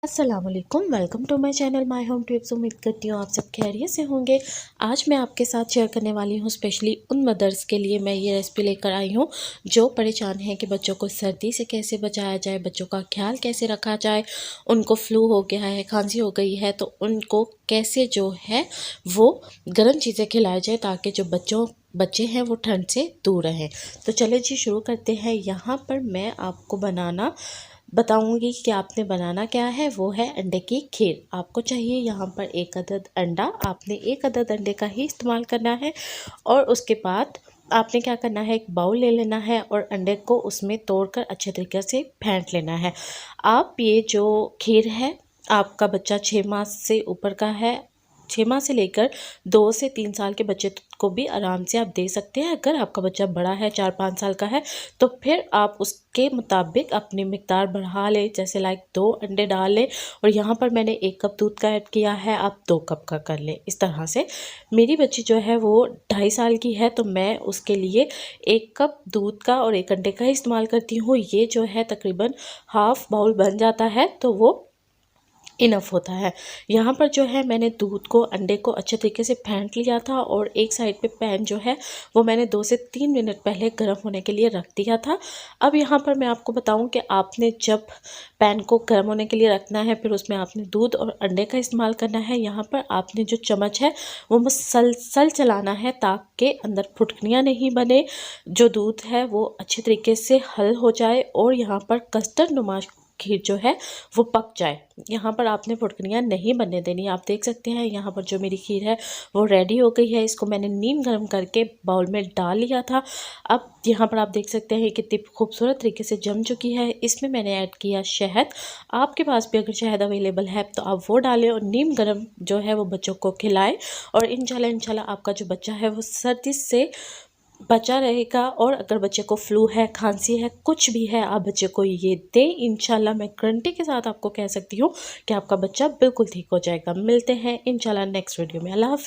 अस्सलामुअलैकुम, welcome to my channel my home tips. उम्मीद करती हूँ आप सब खैरियत से होंगे। आज मैं आपके साथ शेयर करने वाली हूँ स्पेशली उन मदर्स के लिए मैं ये रेसिपी लेकर आई हूँ जो परेशान हैं कि बच्चों को सर्दी से कैसे बचाया जाए, बच्चों का ख्याल कैसे रखा जाए। उनको फ्लू हो गया है, खांसी हो गई है, तो उनको कैसे जो है वो गर्म चीज़ें खिलाई जाए ताकि जो बच्चे हैं वो ठंड से दूर रहें। तो चले जी शुरू करते हैं। यहाँ पर मैं आपको बनाना बताऊंगी कि आपने बनाना क्या है। वो है अंडे की खीर। आपको चाहिए यहाँ पर एक अदद अंडा। आपने एक अदद अंडे का ही इस्तेमाल करना है और उसके बाद आपने क्या करना है, एक बाउल ले लेना है और अंडे को उसमें तोड़कर अच्छे तरीके से फेंट लेना है। आप ये जो खीर है, आपका बच्चा 6 माह से ऊपर का है, 6 माह से लेकर 2 से 3 साल के बच्चे को भी आराम से आप दे सकते हैं। अगर आपका बच्चा बड़ा है, 4-5 साल का है, तो फिर आप उसके मुताबिक अपनी मिक़दार बढ़ा लें। जैसे लाइक 2 अंडे डाल लें और यहाँ पर मैंने 1 कप दूध का ऐड किया है, आप 2 कप का कर लें। इस तरह से मेरी बच्ची जो है वो 2.5 साल की है, तो मैं उसके लिए 1 कप दूध का और 1 अंडे का इस्तेमाल करती हूँ। ये जो है तकरीबन हाफ़ बाउल बन जाता है, तो वो इनफ होता है। यहाँ पर जो है मैंने दूध को, अंडे को अच्छे तरीके से फेंट लिया था और एक साइड पे पैन जो है वो मैंने 2 से 3 मिनट पहले गर्म होने के लिए रख दिया था। अब यहाँ पर मैं आपको बताऊँ कि आपने जब पैन को गर्म होने के लिए रखना है, फिर उसमें आपने दूध और अंडे का इस्तेमाल करना है। यहाँ पर आपने जो चम्मच है वो मुसलसल चलाना है ताकि अंदर फुटकनियाँ नहीं बने, जो दूध है वो अच्छे तरीके से हल हो जाए और यहाँ पर कस्टर्ड नुमा खीर जो है वो पक जाए। यहाँ पर आपने फुटकनियाँ नहीं बनने देनी। आप देख सकते हैं यहाँ पर जो मेरी खीर है वो रेडी हो गई है। इसको मैंने नीम गर्म करके बाउल में डाल लिया था। अब यहाँ पर आप देख सकते हैं कितनी खूबसूरत तरीके से जम चुकी है। इसमें मैंने ऐड किया शहद। आपके पास भी अगर शहद अवेलेबल है तो आप वो डालें और नीम गर्म जो है वो बच्चों को खिलाएं और इंशाल्लाह आपका जो बच्चा है वो सर्दी से बचा रहेगा। और अगर बच्चे को फ्लू है, खांसी है, कुछ भी है, आप बच्चे को ये दें। इंशाल्लाह मैं गारंटी के साथ आपको कह सकती हूँ कि आपका बच्चा बिल्कुल ठीक हो जाएगा। मिलते हैं इंशाल्लाह नेक्स्ट वीडियो में। अल्लाह हाफ़िज़।